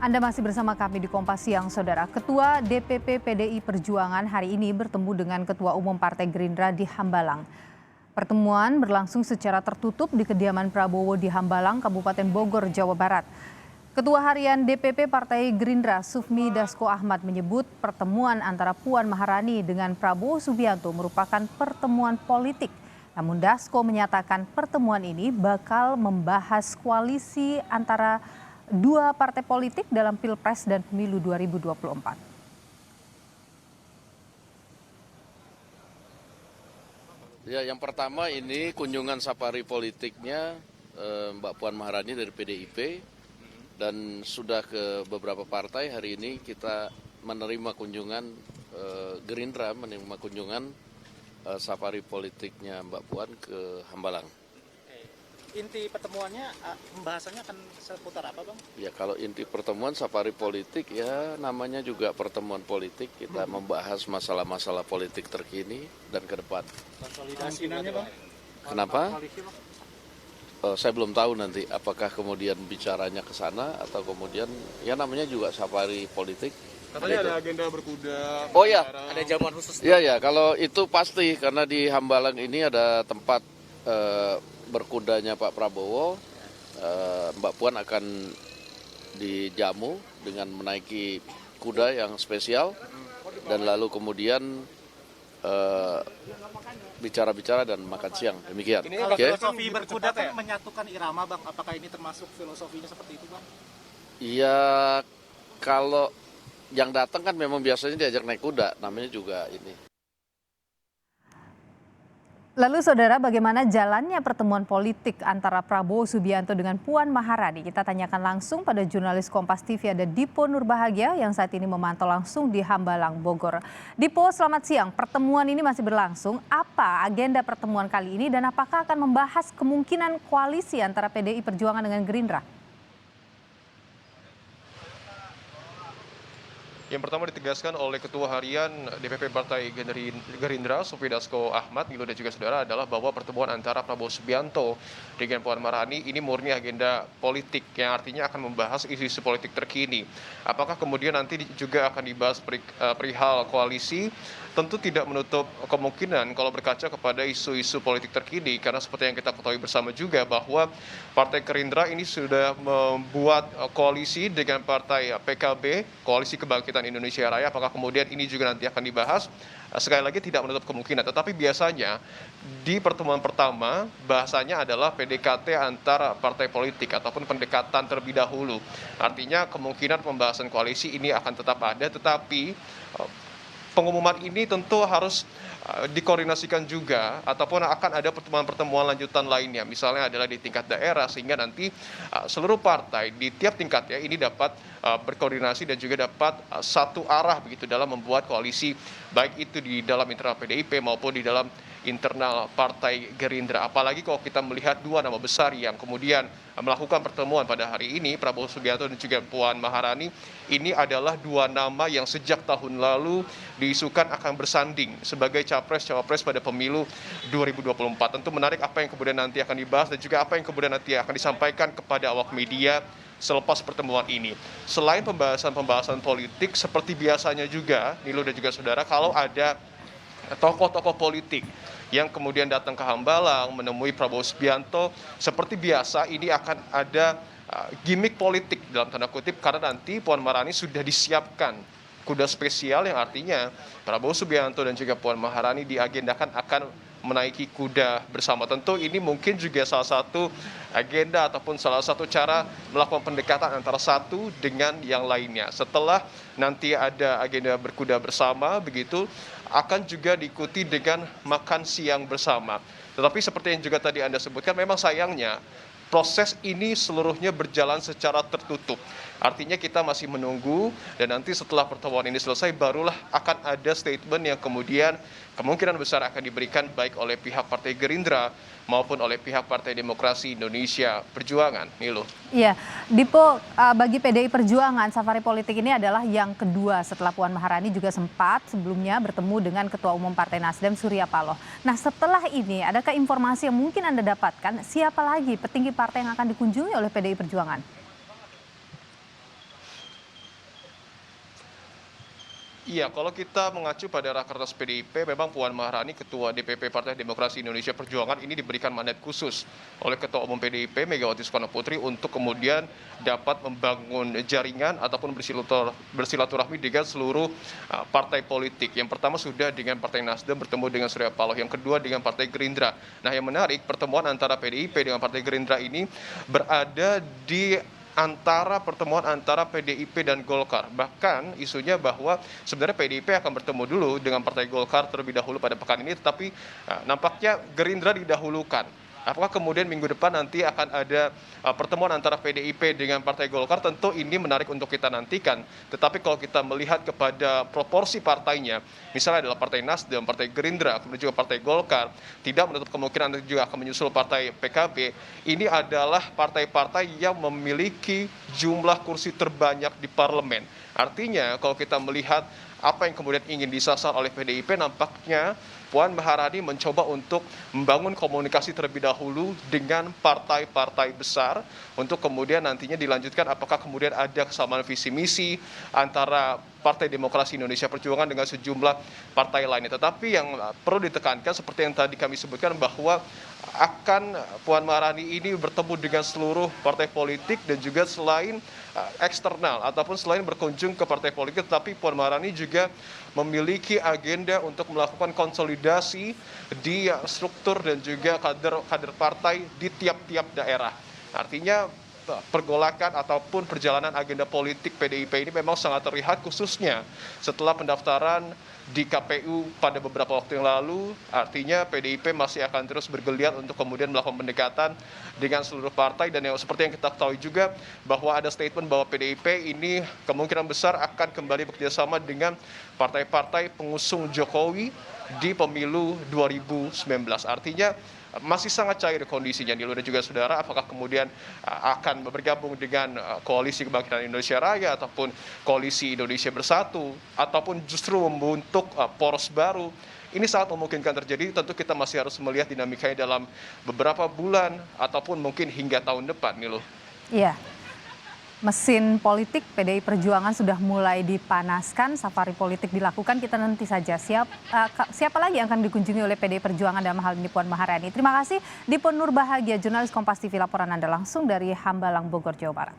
Anda masih bersama kami di Kompas Siang, Saudara. Ketua DPP PDI Perjuangan hari ini bertemu dengan Ketua Umum Partai Gerindra di Hambalang. Pertemuan berlangsung secara tertutup di kediaman Prabowo di Hambalang, Kabupaten Bogor, Jawa Barat. Ketua Harian DPP Partai Gerindra Sufmi Dasko Ahmad menyebut pertemuan antara Puan Maharani dengan Prabowo Subianto merupakan pertemuan politik. Namun Dasko menyatakan pertemuan ini bakal membahas koalisi antara dua partai politik dalam Pilpres dan Pemilu 2024. Ya, yang pertama ini kunjungan safari politiknya Mbak Puan Maharani dari PDIP dan sudah ke beberapa partai. Hari ini kita menerima kunjungan Gerindra, menerima kunjungan safari politiknya Mbak Puan ke Hambalang. Inti pertemuannya, pembahasannya akan seputar apa, Bang? Ya, kalau inti pertemuan safari politik ya namanya juga pertemuan politik. Kita membahas masalah-masalah politik terkini dan ke depan. Konsolidasinya, Bang? Kenapa? Saya belum tahu nanti apakah kemudian bicaranya ke sana atau kemudian ya namanya juga safari politik. Katanya ada agenda berkuda. Oh ya, Ada jamuan khusus? ya kalau itu pasti karena di Hambalang ini ada tempat berkudanya Pak Prabowo. Mbak Puan akan dijamu dengan menaiki kuda yang spesial dan lalu kemudian bicara-bicara dan makan siang. Demikian. Kalau Oke. filosofi berkuda kan menyatukan irama, Bang. Apakah ini termasuk filosofinya seperti itu, Bang? Iya, kalau yang datang kan memang biasanya diajak naik kuda, namanya juga ini. Lalu Saudara, bagaimana jalannya pertemuan politik antara Prabowo Subianto dengan Puan Maharani? Kita tanyakan langsung pada jurnalis Kompas TV ada Dipo Nurbahagia yang saat ini memantau langsung di Hambalang, Bogor. Dipo, selamat siang. Pertemuan ini masih berlangsung. Apa agenda pertemuan kali ini dan apakah akan membahas kemungkinan koalisi antara PDI Perjuangan dengan Gerindra? Yang pertama ditegaskan oleh Ketua Harian DPP Partai Gerindra, Sufmi Dasko Ahmad, Milo dan juga saudara adalah bahwa pertemuan antara Prabowo Subianto dengan Puan Maharani ini murni agenda politik yang artinya akan membahas isu-isu politik terkini. Apakah kemudian nanti juga akan dibahas perihal koalisi? Tentu tidak menutup kemungkinan kalau berkaca kepada isu-isu politik terkini karena seperti yang kita ketahui bersama juga bahwa Partai Gerindra ini sudah membuat koalisi dengan Partai PKB, Koalisi Kebangkitan Indonesia Raya. Apakah kemudian ini juga nanti akan dibahas? Sekali lagi tidak menutup kemungkinan, tetapi biasanya di pertemuan pertama bahasanya adalah PDKT antara partai politik ataupun pendekatan terlebih dahulu. Artinya kemungkinan pembahasan koalisi ini akan tetap ada, tetapi pengumuman ini tentu harus dikoordinasikan juga ataupun akan ada pertemuan-pertemuan lanjutan lainnya, misalnya adalah di tingkat daerah sehingga nanti seluruh partai di tiap tingkatnya ini dapat berkoordinasi dan juga dapat satu arah begitu dalam membuat koalisi, baik itu di dalam internal PDIP maupun di dalam internal Partai Gerindra. Apalagi kalau kita melihat dua nama besar yang kemudian melakukan pertemuan pada hari ini, Prabowo Subianto dan juga Puan Maharani, ini adalah dua nama yang sejak tahun lalu diisukan akan bersanding sebagai capres-cawapres pada pemilu 2024. Tentu menarik apa yang kemudian nanti akan dibahas dan juga apa yang kemudian nanti akan disampaikan kepada awak media selepas pertemuan ini. Selain pembahasan politik, seperti biasanya juga, Nilo dan juga saudara, kalau ada tokoh-tokoh politik yang kemudian datang ke Hambalang menemui Prabowo Subianto, seperti biasa ini akan ada gimmick politik dalam tanda kutip karena nanti Puan Maharani sudah disiapkan kuda spesial yang artinya Prabowo Subianto dan juga Puan Maharani diagendakan akan menaiki kuda bersama. Tentu ini mungkin juga salah satu agenda ataupun salah satu cara melakukan pendekatan antara satu dengan yang lainnya. Setelah nanti ada agenda berkuda bersama begitu, akan juga diikuti dengan makan siang bersama. Tetapi seperti yang juga tadi Anda sebutkan, memang sayangnya proses ini seluruhnya berjalan secara tertutup. Artinya kita masih menunggu dan nanti setelah pertemuan ini selesai barulah akan ada statement yang kemudian kemungkinan besar akan diberikan baik oleh pihak Partai Gerindra maupun oleh pihak Partai Demokrasi Indonesia Perjuangan. Nilo. Iya, Dipo, bagi PDI Perjuangan, safari politik ini adalah yang kedua setelah Puan Maharani juga sempat sebelumnya bertemu dengan Ketua Umum Partai Nasdem Surya Paloh. Nah, setelah ini, adakah informasi yang mungkin Anda dapatkan siapa lagi petinggi partai yang akan dikunjungi oleh PDI Perjuangan? Iya, kalau kita mengacu pada Rakernas PDIP, memang Puan Maharani, Ketua DPP Partai Demokrasi Indonesia Perjuangan ini diberikan mandat khusus oleh Ketua Umum PDIP Megawati Soekarno Putri untuk kemudian dapat membangun jaringan ataupun bersilaturahmi dengan seluruh partai politik. Yang pertama sudah dengan Partai Nasdem bertemu dengan Surya Paloh, yang kedua dengan Partai Gerindra. Nah, yang menarik pertemuan antara PDIP dengan Partai Gerindra ini berada di pertemuan antara PDIP dan Golkar. Bahkan isunya bahwa sebenarnya PDIP akan bertemu dulu dengan Partai Golkar terlebih dahulu pada pekan ini, tetapi nampaknya Gerindra didahulukan. Apakah kemudian minggu depan nanti akan ada pertemuan antara PDIP dengan Partai Golkar? Tentu ini menarik untuk kita nantikan. Tetapi kalau kita melihat kepada proporsi partainya, misalnya adalah Partai Nasdem, Partai Gerindra, kemudian juga Partai Golkar, tidak menutup kemungkinan nanti juga akan menyusul Partai PKB. Ini adalah partai-partai yang memiliki jumlah kursi terbanyak di parlemen. Artinya kalau kita melihat apa yang kemudian ingin disasar oleh PDIP, nampaknya Puan Maharani mencoba untuk membangun komunikasi terlebih dahulu dengan partai-partai besar untuk kemudian nantinya dilanjutkan apakah kemudian ada kesamaan visi misi antara Partai Demokrasi Indonesia Perjuangan dengan sejumlah partai lainnya. Tetapi yang perlu ditekankan seperti yang tadi kami sebutkan bahwa akan Puan Maharani ini bertemu dengan seluruh partai politik dan juga selain eksternal ataupun selain berkunjung ke partai politik, tetapi Puan Maharani juga memiliki agenda untuk melakukan konsolidasi di struktur dan juga kader partai di tiap-tiap daerah. Artinya pergolakan ataupun perjalanan agenda politik PDIP ini memang sangat terlihat khususnya setelah pendaftaran di KPU pada beberapa waktu yang lalu. Artinya PDIP masih akan terus bergeliat untuk kemudian melakukan pendekatan dengan seluruh partai, dan yang seperti yang kita ketahui juga bahwa ada statement bahwa PDIP ini kemungkinan besar akan kembali bekerjasama dengan partai-partai pengusung Jokowi di pemilu 2019. Artinya masih sangat cair kondisinya Nilo dan juga saudara, apakah kemudian akan bergabung dengan koalisi kebangkitan Indonesia Raya ataupun koalisi Indonesia Bersatu ataupun justru membentuk poros baru. Ini sangat memungkinkan terjadi, tentu kita masih harus melihat dinamikanya dalam beberapa bulan ataupun mungkin hingga tahun depan Nilo. Iya. Mesin politik PDI Perjuangan sudah mulai dipanaskan, safari politik dilakukan, kita nanti saja siapa lagi yang akan dikunjungi oleh PDI Perjuangan dalam hal ini Puan Maharani. Terima kasih Dipo Nurbahagia, jurnalis Kompas TV, laporan Anda langsung dari Hambalang, Bogor, Jawa Barat.